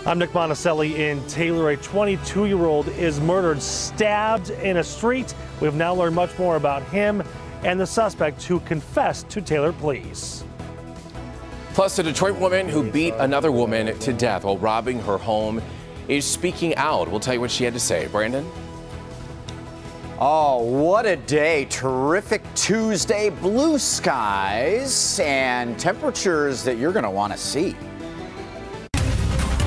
I'm Nick Monticelli in Taylor. A 22-year-old is murdered, stabbed in a street. We've now learned much more about him and the suspect who confessed to Taylor police. Plus, a Detroit woman who beat another woman to death while robbing her home is speaking out. We'll tell you what she had to say. Brandon? Oh, what a day. Terrific Tuesday, blue skies, and temperatures that you're going to want to see.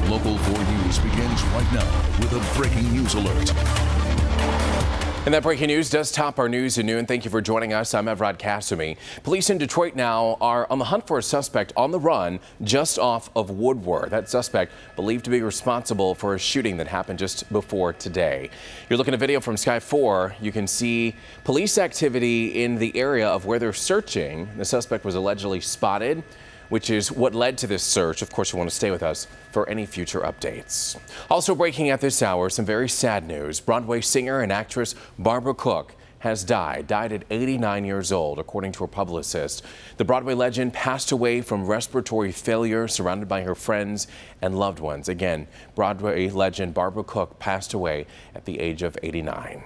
Local 4 News begins right now with a breaking news alert. And that breaking news does top our news at noon. Thank you for joining us. I'm Evrod Kasumi. Police in Detroit now are on the hunt for a suspect on the run just off of Woodward. That suspect believed to be responsible for a shooting that happened just before today. You're looking at video from Sky 4. You can see police activity in the area of where they're searching. The suspect was allegedly spotted, which is what led to this search. Of course, you want to stay with us for any future updates. Also breaking at this hour, some very sad news. Broadway singer and actress Barbara Cook has died at 89 years old, according to her publicist. The Broadway legend passed away from respiratory failure, surrounded by her friends and loved ones. Again, Broadway legend Barbara Cook passed away at the age of 89.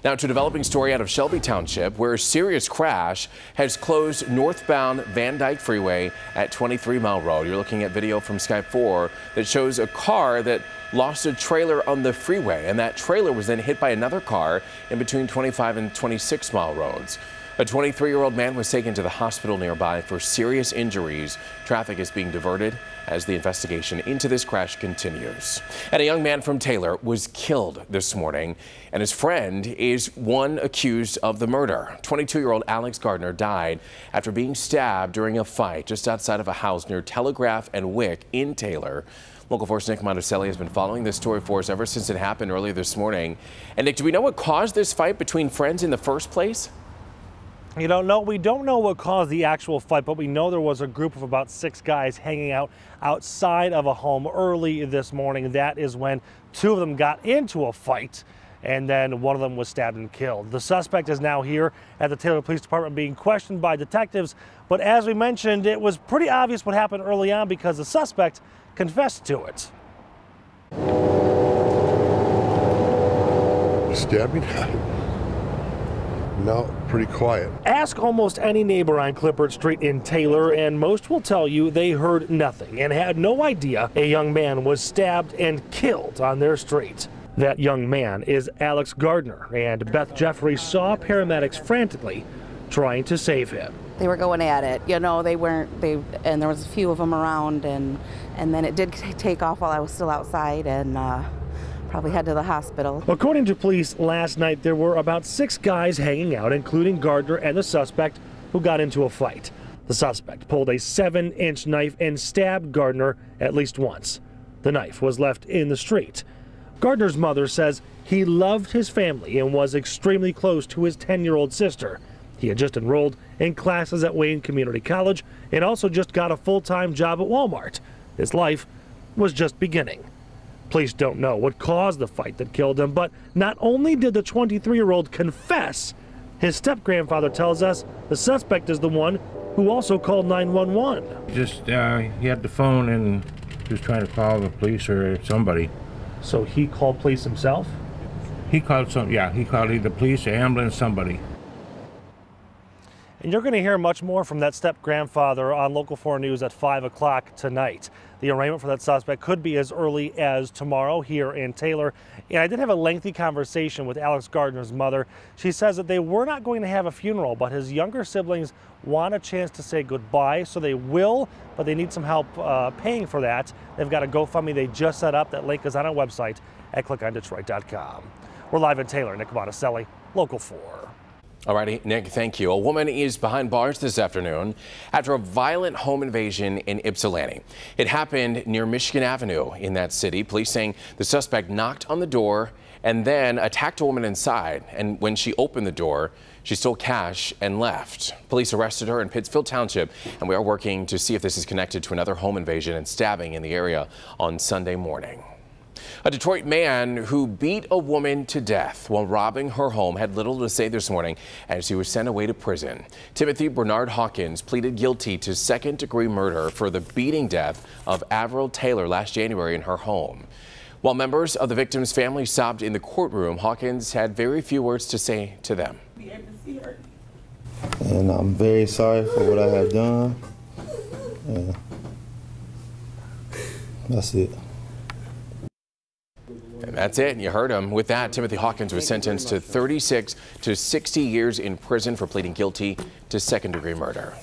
Now to a developing story out of Shelby Township, where a serious crash has closed northbound Van Dyke Freeway at 23 Mile Road. You're looking at video from Sky 4 that shows a car that lost a trailer on the freeway, and that trailer was then hit by another car in between 25 and 26 Mile Roads. A 23-year-old man was taken to the hospital nearby for serious injuries. Traffic is being diverted as the investigation into this crash continues. And a young man from Taylor was killed this morning, and his friend is one accused of the murder. 22-year-old Alex Gardner died after being stabbed during a fight just outside of a house near Telegraph and Wick in Taylor. Local 4's Nick Monticelli has been following this story for us ever since it happened earlier this morning. And Nick, do we know what caused this fight between friends in the first place? You don't know. We don't know what caused the actual fight, but we know there was a group of about 6 guys hanging out outside of a home early this morning. That is when 2 of them got into a fight, and then one of them was stabbed and killed. The suspect is now here at the Taylor Police Department being questioned by detectives. But as we mentioned, it was pretty obvious what happened early on because the suspect confessed to it. Stabbing? No, pretty quiet. Ask almost any neighbor on Clippard Street in Taylor, and most will tell you they heard nothing and had no idea a young man was stabbed and killed on their street. That young man is Alex Gardner, and Beth Jeffrey saw paramedics frantically trying to save him. They were going at it, you know, and there was a few of them around, and then it did take off while I was still outside, and probably head to the hospital. According to police, last night there were about 6 guys hanging out, including Gardner and the suspect, who got into a fight. The suspect pulled a 7-inch knife and stabbed Gardner at least once. The knife was left in the street. Gardner's mother says he loved his family and was extremely close to his 10-year-old sister. He had just enrolled in classes at Wayne Community College and also just got a full-time job at Walmart. His life was just beginning. Police don't know what caused the fight that killed him, but not only did the 23-year-old confess, his step-grandfather tells us the suspect is the one who also called 911. He had the phone and he was trying to call the police or somebody. So he called police himself? He called he called either police or ambulance, somebody. And you're going to hear much more from that step-grandfather on Local 4 News at 5 o'clock tonight. The arraignment for that suspect could be as early as tomorrow here in Taylor. And I did have a lengthy conversation with Alex Gardner's mother. She says that they were not going to have a funeral, but his younger siblings want a chance to say goodbye, so they will, but they need some help paying for that. They've got a GoFundMe they just set up. That link is on our website at clickondetroit.com. We're live in Taylor. Nick Monticelli, Local 4. Alrighty, Nick, thank you. A woman is behind bars this afternoon after a violent home invasion in Ypsilanti. It happened near Michigan Avenue in that city. Police saying the suspect knocked on the door and then attacked a woman inside. And when she opened the door, she stole cash and left. Police arrested her in Pittsfield Township, and we are working to see if this is connected to another home invasion and stabbing in the area on Sunday morning. A Detroit man who beat a woman to death while robbing her home had little to say this morning as he was sent away to prison. Timothy Bernard Hawkins pleaded guilty to second-degree murder for the beating death of Avril Taylor last January in her home. While members of the victim's family sobbed in the courtroom, Hawkins had very few words to say to them. And I'm very sorry for what I have done. And that's it. And that's it. You heard him. With that, Timothy Hawkins was sentenced to 36 to 60 years in prison for pleading guilty to second-degree murder.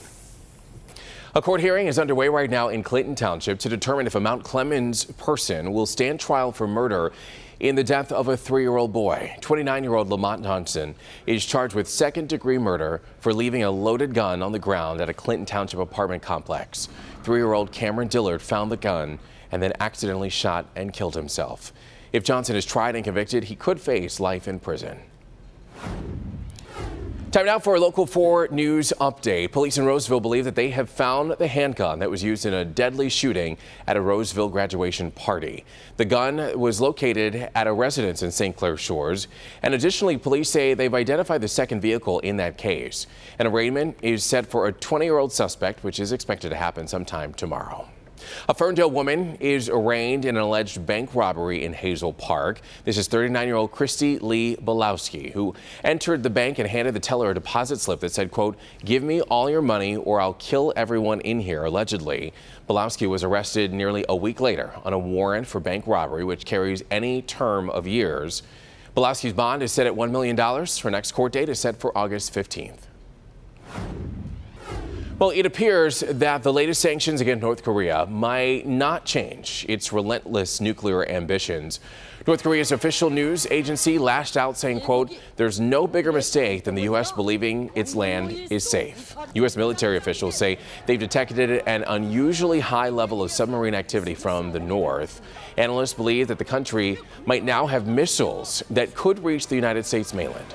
A court hearing is underway right now in Clinton Township to determine if a Mount Clemens person will stand trial for murder in the death of a 3-year-old boy. 29-year-old Lamont Johnson is charged with second-degree murder for leaving a loaded gun on the ground at a Clinton Township apartment complex. 3-year-old Cameron Dillard found the gun and then accidentally shot and killed himself. If Johnson is tried and convicted, he could face life in prison. Time now for a Local 4 news update. Police in Roseville believe that they have found the handgun that was used in a deadly shooting at a Roseville graduation party. The gun was located at a residence in St. Clair Shores. And additionally, police say they've identified the second vehicle in that case. An arraignment is set for a 20-year-old suspect, which is expected to happen sometime tomorrow. A Ferndale woman is arraigned in an alleged bank robbery in Hazel Park. This is 39-year-old Christy Lee Belowski, who entered the bank and handed the teller a deposit slip that said, quote, "Give me all your money or I'll kill everyone in here," allegedly. Belowski was arrested nearly a week later on a warrant for bank robbery, which carries any term of years. Belowski's bond is set at $1 million. Her next court date is set for August 15th. Well, it appears that the latest sanctions against North Korea might not change its relentless nuclear ambitions. North Korea's official news agency lashed out saying, quote, "There's no bigger mistake than the U.S. believing its land is safe." U.S. military officials say they've detected an unusually high level of submarine activity from the north. Analysts believe that the country might now have missiles that could reach the United States mainland.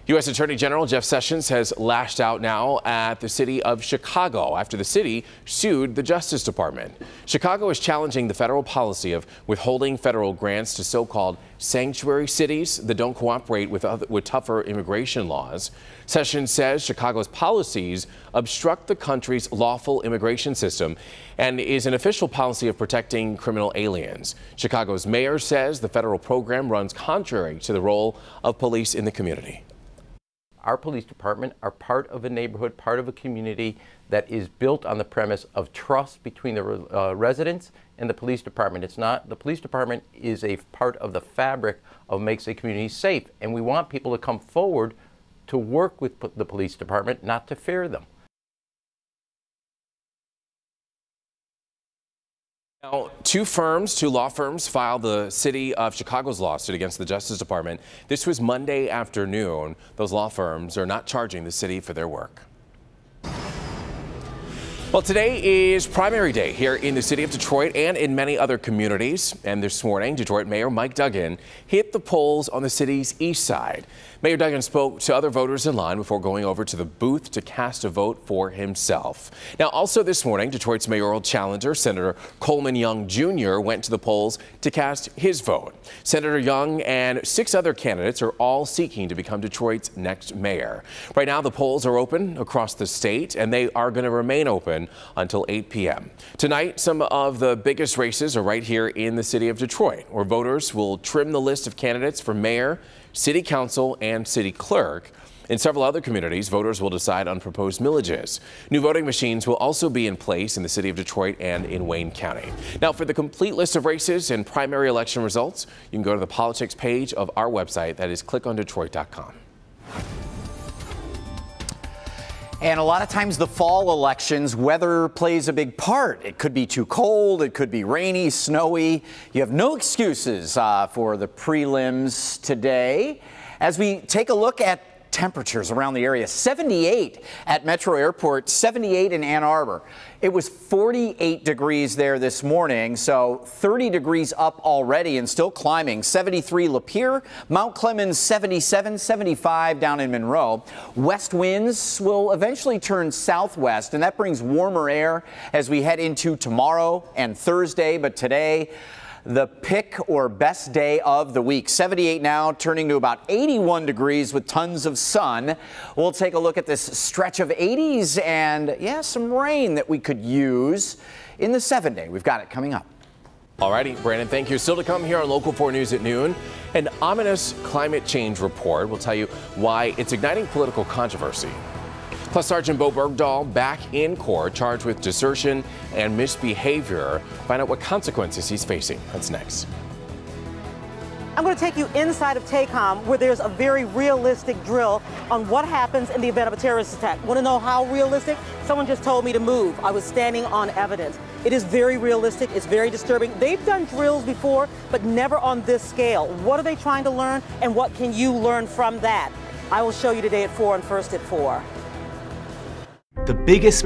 U.S. Attorney General Jeff Sessions has lashed out now at the city of Chicago after the city sued the Justice Department. Chicago is challenging the federal policy of withholding federal grants to so-called sanctuary cities that don't cooperate with tougher immigration laws. Sessions says Chicago's policies obstruct the country's lawful immigration system and is an official policy of protecting criminal aliens. Chicago's mayor says the federal program runs contrary to the role of police in the community. Our police department are part of a neighborhood, part of a community that is built on the premise of trust between the residents and the police department. It's not, the police department is a part of the fabric of makes a community safe. And we want people to come forward to work with the police department, not to fear them. Now, two law firms filed the city of Chicago's lawsuit against the Justice Department. This was Monday afternoon. Those law firms are not charging the city for their work. Well, today is primary day here in the city of Detroit and in many other communities. And this morning, Detroit Mayor Mike Duggan hit the polls on the city's east side. Mayor Duggan spoke to other voters in line before going over to the booth to cast a vote for himself. Now, also this morning, Detroit's mayoral challenger, Senator Coleman Young Jr., went to the polls to cast his vote. Senator Young and 6 other candidates are all seeking to become Detroit's next mayor. Right now, the polls are open across the state, and they are going to remain open until 8 p.m. Tonight, some of the biggest races are right here in the city of Detroit, where voters will trim the list of candidates for mayor, city council, and city clerk. In several other communities, voters will decide on proposed millages. New voting machines will also be in place in the city of Detroit and in Wayne County. Now, for the complete list of races and primary election results, you can go to the politics page of our website. That is clickondetroit.com. And a lot of times the fall elections, weather plays a big part. It could be too cold, it could be rainy, snowy. You have no excuses for the prelims today. As we take a look at temperatures around the area, 78 at Metro Airport, 78 in Ann Arbor. It was 48 degrees there this morning, so 30 degrees up already and still climbing. 73 Lapeer, Mount Clemens 77, 75 down in Monroe. West winds will eventually turn southwest, and that brings warmer air as we head into tomorrow and Thursday, but today the pick or best day of the week. 78 now, turning to about 81 degrees with tons of sun. We'll take a look at this stretch of 80s and, yeah, some rain that we could use in the 7-day. We've got it coming up. Alrighty, Brandon, thank you. Still to come here on Local 4 News at noon. An ominous climate change report will tell you why it's igniting political controversy. Plus, Sergeant Bo Bergdahl back in court, charged with desertion and misbehavior. Find out what consequences he's facing. That's next. I'm going to take you inside of TACOM, where there's a very realistic drill on what happens in the event of a terrorist attack. Want to know how realistic? Someone just told me to move. I was standing on evidence. It is very realistic. It's very disturbing. They've done drills before, but never on this scale. What are they trying to learn, and what can you learn from that? I will show you today at 4 and First at 4. The biggest.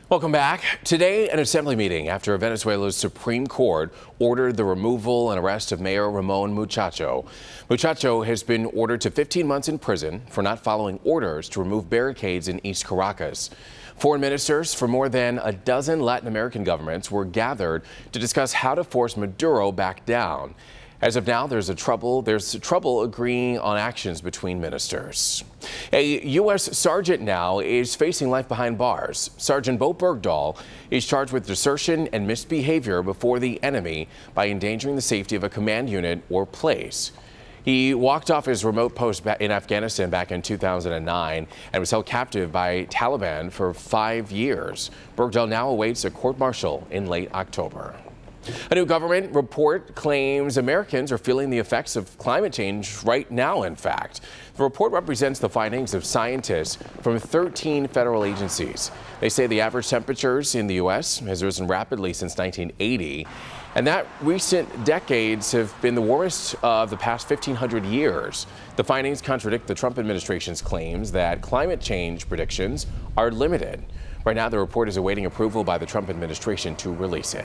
Welcome back. Today, an assembly meeting after Venezuela's Supreme Court ordered the removal and arrest of Mayor Ramon Muchacho. Muchacho has been ordered to 15 months in prison for not following orders to remove barricades in East Caracas. Foreign ministers from more than a dozen Latin American governments were gathered to discuss how to force Maduro back down. As of now, there's trouble agreeing on actions between ministers. A U.S. sergeant now is facing life behind bars. Sergeant Bo Bergdahl is charged with desertion and misbehavior before the enemy by endangering the safety of a command unit or place. He walked off his remote post in Afghanistan back in 2009 and was held captive by Taliban for 5 years. Bergdahl now awaits a court-martial in late October. A new government report claims Americans are feeling the effects of climate change right now, in fact. The report represents the findings of scientists from 13 federal agencies. They say the average temperatures in the U.S. has risen rapidly since 1980, and that recent decades have been the warmest of the past 1,500 years. The findings contradict the Trump administration's claims that climate change predictions are limited. Right now, the report is awaiting approval by the Trump administration to release it.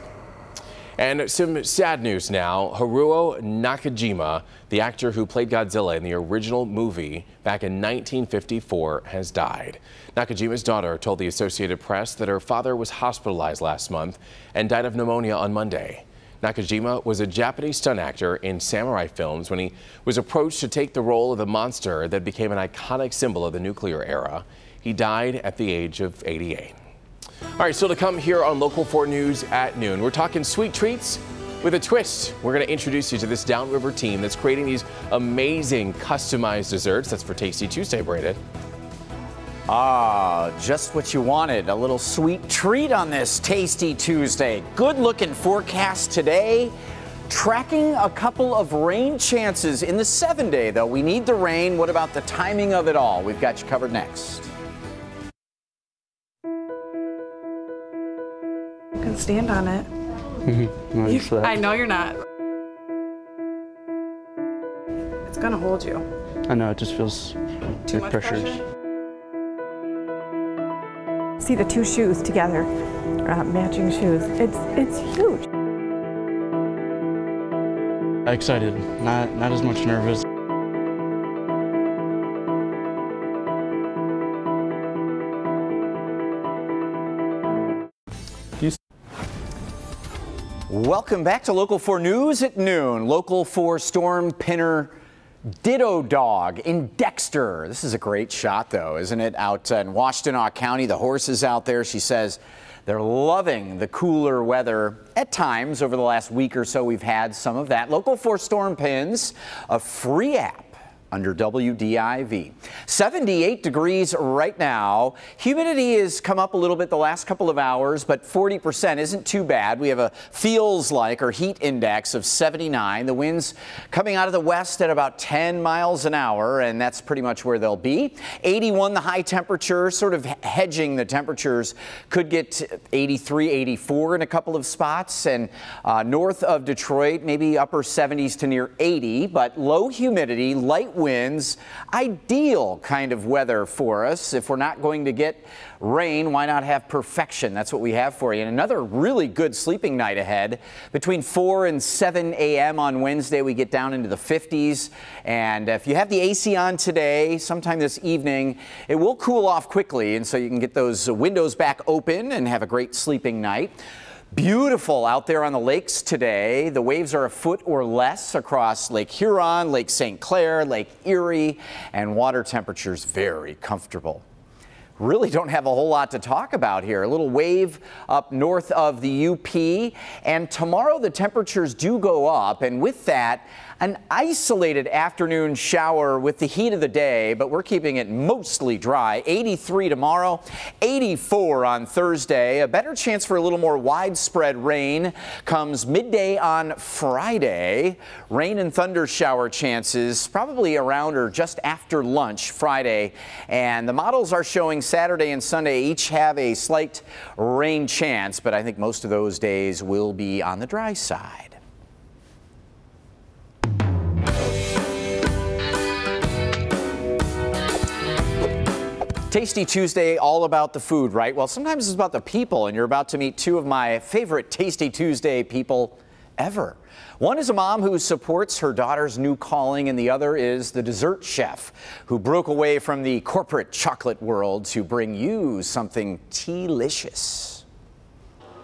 And some sad news now. Haruo Nakajima, the actor who played Godzilla in the original movie back in 1954, has died. Nakajima's daughter told the Associated Press that her father was hospitalized last month and died of pneumonia on Monday. Nakajima was a Japanese stunt actor in samurai films when he was approached to take the role of the monster that became an iconic symbol of the nuclear era. He died at the age of 88. All right, still to come here on Local 4 News at noon. We're talking sweet treats with a twist. We're going to introduce you to this Downriver team that's creating these amazing customized desserts. That's for Tasty Tuesday, Brandon. Ah, just what you wanted. A little sweet treat on this Tasty Tuesday. Good looking forecast today. Tracking a couple of rain chances in the 7-day, though. We need the rain. What about the timing of it all? We've got you covered next. Can stand on it. I know you're not. It's gonna hold you. I know, it just feels too much pressure. See the two shoes together, matching shoes. It's huge. Excited, not as much nervous. Welcome back to Local 4 News at noon. Local 4 storm pinner Ditto Dog in Dexter. This is a great shot, though, isn't it? Out in Washtenaw County, the horses out there. She says they're loving the cooler weather. At times, over the last week or so, we've had some of that. Local 4 storm pins, a free app under WDIV. 78 degrees right now. Humidity has come up a little bit the last couple of hours, but 40% isn't too bad. We have a feels like or heat index of 79. The winds coming out of the west at about 10 miles an hour, and that's pretty much where they'll be. 81 the high temperature, sort of hedging the temperatures. Could get 83, 84 in a couple of spots, and north of Detroit, maybe upper 70s to near 80, but low humidity, light winds, ideal kind of weather for us. If we're not going to get rain, why not have perfection? That's what we have for you. And another really good sleeping night ahead. Between 4 and 7 a.m. on Wednesday, we get down into the 50s. And if you have the AC on today, sometime this evening, it will cool off quickly. And so you can get those windows back open and have a great sleeping night. Beautiful out there on the lakes today. The waves are a foot or less across Lake Huron, Lake St. Clair, Lake Erie, and water temperatures very comfortable. Really don't have a whole lot to talk about here. A little wave up north of the UP, and tomorrow the temperatures do go up, and with that, an isolated afternoon shower with the heat of the day, but we're keeping it mostly dry. 83 tomorrow, 84 on Thursday. A better chance for a little more widespread rain comes midday on Friday. Rain and thunder shower chances probably around or just after lunch Friday, and the models are showing Saturday and Sunday each have a slight rain chance, but I think most of those days will be on the dry side. Tasty Tuesday, all about the food, right? Well, sometimes it's about the people, and you're about to meet two of my favorite Tasty Tuesday people ever. One is a mom who supports her daughter's new calling, and the other is the dessert chef who broke away from the corporate chocolate world to bring you something Tealicious.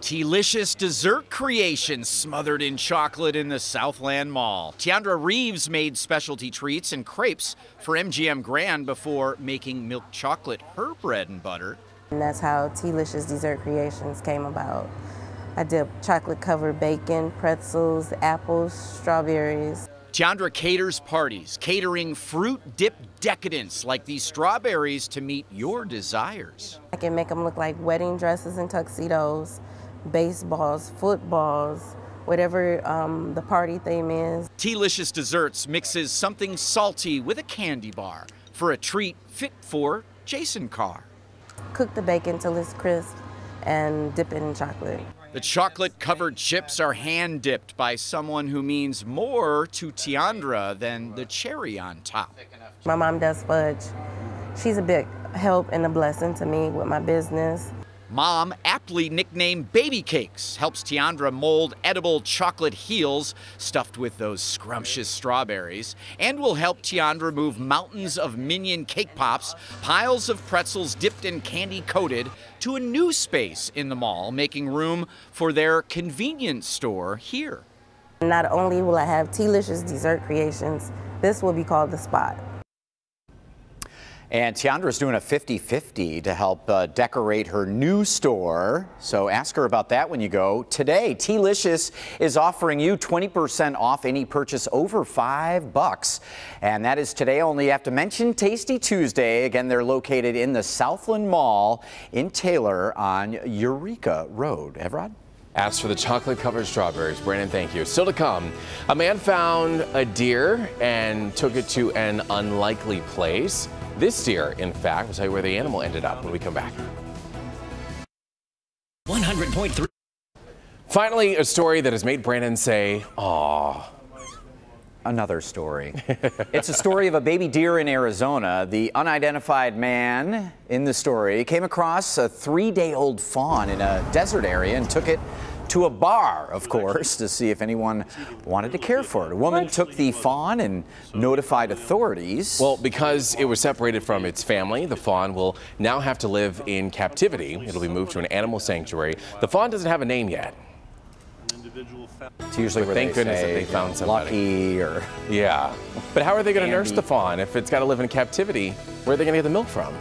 Tealicious dessert creations smothered in chocolate in the Southland Mall. Tiandra Reeves made specialty treats and crepes for MGM Grand before making milk chocolate her bread and butter. And that's how Tealicious Dessert Creations came about. I did chocolate-covered bacon, pretzels, apples, strawberries. Tiandra caters parties, catering fruit-dipped decadence like these strawberries to meet your desires. I can make them look like wedding dresses and tuxedos, baseballs, footballs, whatever the party theme is. Tealicious Desserts mixes something salty with a candy bar for a treat fit for Jason Carr. Cook the bacon till it's crisp and dip it in chocolate. The chocolate-covered chips are hand-dipped by someone who means more to Tiandra than the cherry on top. My mom does fudge. She's a big help and a blessing to me with my business. Mom, aptly nicknamed Baby Cakes, helps Tiandra mold edible chocolate heels stuffed with those scrumptious strawberries, and will help Tiandra move mountains of Minion cake pops, piles of pretzels dipped and candy coated, to a new space in the mall, making room for their convenience store here. Not only will I have Tealicious Dessert Creations, this will be called The Spot. And Tiandra's doing a 50-50 to help decorate her new store. So ask her about that when you go. Today, Tealicious is offering you 20% off any purchase over $5. And that is today only. You have to mention Tasty Tuesday. Again, they're located in the Southland Mall in Taylor on Eureka Road. Evrod? As for the chocolate-covered strawberries, Brandon, thank you. Still to come, a man found a deer and took it to an unlikely place. This deer, in fact, will tell you where the animal ended up when we come back. 100.3. Finally, a story that has made Brandon say, "Aw." Another story. It's a story of a baby deer in Arizona. The unidentified man in the story came across a 3-day-old fawn in a desert area and took it to a bar, of course, to see if anyone wanted to care for it. A woman took the fawn and notified authorities. Well, because it was separated from its family, the fawn will now have to live in captivity. It'll be moved to an animal sanctuary. The fawn doesn't have a name yet. It's usually where thank goodness that they found somebody. Lucky or yeah. But how are they going to nurse the fawn if it's got to live in captivity? Where are they going to get the milk from?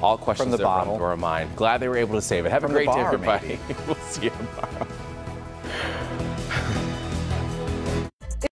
All questions from the bottle or mine. Glad they were able to save it. Have from a great day, bar, everybody. We'll see you tomorrow.